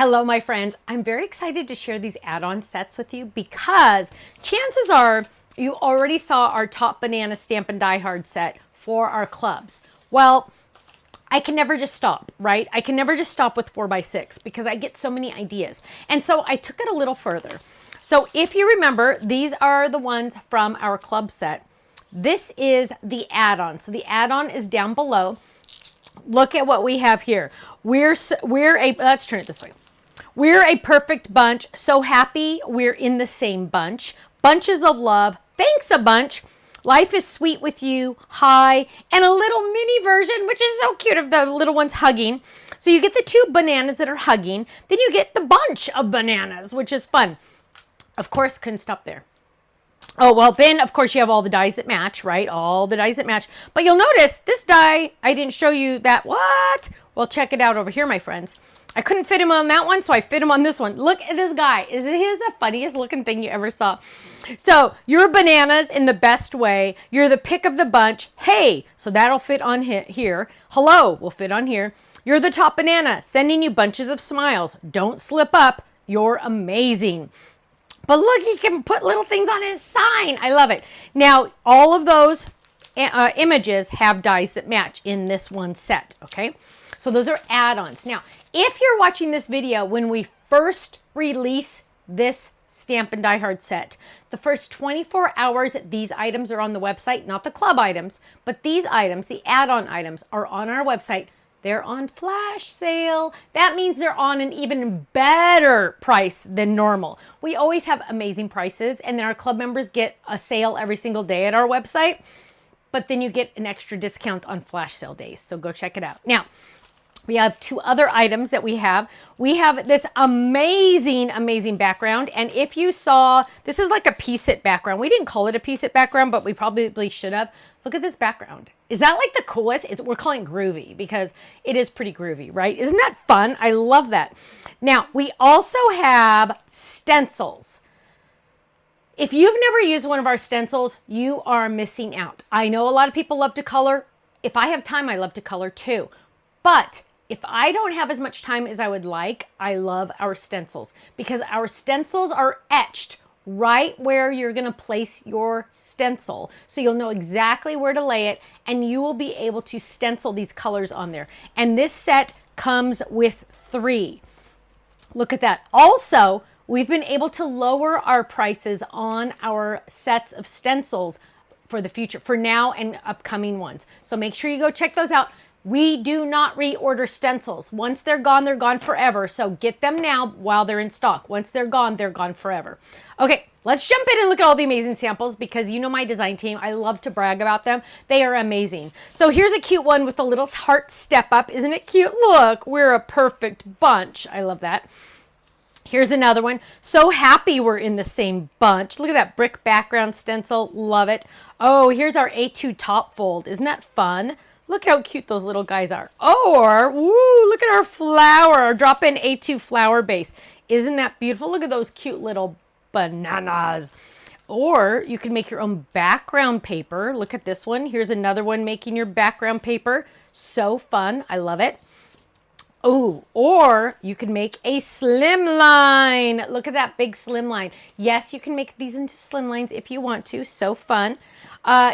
Hello, my friends. I'm very excited to share these add-on sets with you because chances are you already saw our top banana stamp and die hard set for our clubs. Well, I can never just stop, right? I can never just stop with 4x6 because I get so many ideas. And so I took it a little further. So if you remember, these are the ones from our club set. This is the add-on. So the add-on is down below. Look at what we have here. Let's turn it this way. We're a perfect bunch. So happy we're in the same bunch. Bunches of love. Thanks a bunch. Life is sweet with you. Hi. And a little mini version, which is so cute, of the little ones hugging. So you get the two bananas that are hugging. Then you get the bunch of bananas, which is fun. Of course, couldn't stop there. Oh, well, then, of course, you have all the dies that match, right? All the dies that match. But you'll notice this die, I didn't show you that. What? Well, check it out over here, my friends. I couldn't fit him on that one, so I fit him on this one. Look at this guy. Isn't he the funniest looking thing you ever saw? So you're bananas in the best way. You're the pick of the bunch. Hey, so that'll fit on here. Hello will fit on here. You're the top banana, sending you bunches of smiles. Don't slip up. You're amazing. But look, he can put little things on his sign. I love it. Now, all of those images have dies that match in this one set, okay? So those are add-ons. Now, if you're watching this video when we first release this Stamp and Die Hard set, the first 24 hours these items are on the website, not the club items, but these items, the add-on items, are on our website. They're on flash sale. That means they're on an even better price than normal. We always have amazing prices, and then our club members get a sale every single day at our website, but then you get an extra discount on flash sale days. So go check it out. Now, we have two other items that we have. We have this amazing, amazing background. And if you saw, this is like a piece it background. We didn't call it a piece it background, but we probably should have. Look at this background. Is that like the coolest? We're calling it groovy because it is pretty groovy, right? Isn't that fun? I love that. Now, we also have stencils. If you've never used one of our stencils, you are missing out. I know a lot of people love to color. If I have time, I love to color too. But if I don't have as much time as I would like, I love our stencils because our stencils are etched right where you're going to place your stencil. So you'll know exactly where to lay it and you will be able to stencil these colors on there. And this set comes with 3. Look at that. Also, we've been able to lower our prices on our sets of stencils for the future, for now and upcoming ones. So make sure you go check those out. We do not reorder stencils. Once they're gone forever. So get them now while they're in stock. Once they're gone forever. Okay, let's jump in and look at all the amazing samples because you know my design team. I love to brag about them. They are amazing. So here's a cute one with a little heart step up. Isn't it cute? Look, we're a perfect bunch. I love that. Here's another one. So happy we're in the same bunch. Look at that brick background stencil. Love it. Oh, here's our A2 top fold. Isn't that fun? Look how cute those little guys are. Or, woo, look at our flower, our drop-in A2 flower base. Isn't that beautiful? Look at those cute little bananas. Or you can make your own background paper. Look at this one. Here's another one making your background paper. So fun. I love it. Oh, or you can make a slim line. Look at that big slim line. Yes, you can make these into slim lines if you want to. So fun.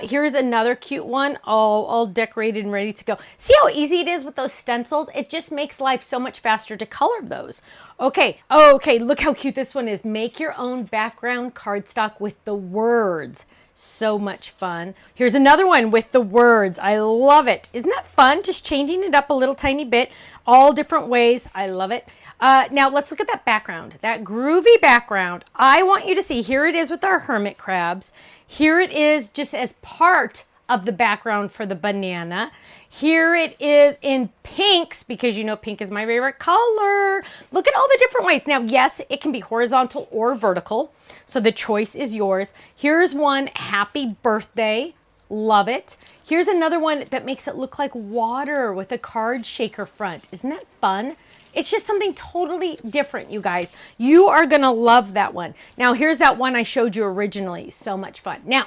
Here's another cute one, all decorated and ready to go. See how easy it is with those stencils? It just makes life so much faster to color those. Okay, look how cute this one is. Make your own background cardstock with the words. So much fun. Here's another one with the words. I love it. Isn't that fun? Just changing it up a little tiny bit, all different ways. I love it. Now let's look at that background, that groovy background. I want you to see, here it is with our hermit crabs. Here it is just as part of the background for the banana. Here it is in pinks because you know pink is my favorite color. Look at all the different ways. Now, yes, it can be horizontal or vertical. So the choice is yours. Here's one, happy birthday. Love it. Here's another one that makes it look like water with a card shaker front. Isn't that fun? It's just something totally different, you guys. You are going to love that one. Now, here's that one I showed you originally. So much fun. Now,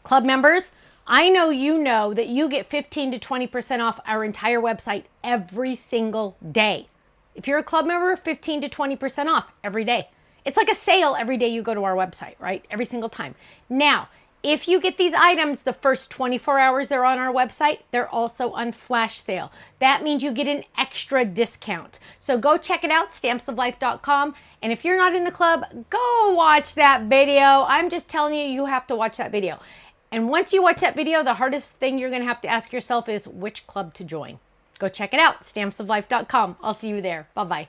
club members, I know you know that you get 15 to 20% off our entire website every single day. If you're a club member, 15 to 20% off every day. It's like a sale every day you go to our website, right? Every single time. Now, if you get these items the first 24 hours they're on our website, they're also on flash sale. That means you get an extra discount. So go check it out, stampsoflife.com. And if you're not in the club, go watch that video. I'm just telling you, you have to watch that video. And once you watch that video, the hardest thing you're going to have to ask yourself is which club to join. Go check it out, stampsoflife.com. I'll see you there. Bye-bye.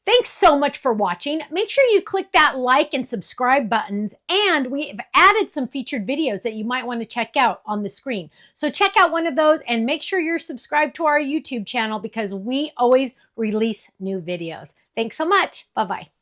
Thanks so much for watching. Make sure you click that like and subscribe buttons, and we've added some featured videos that you might want to check out on the screen. So check out one of those and make sure you're subscribed to our YouTube channel because we always release new videos. Thanks so much. Bye-bye.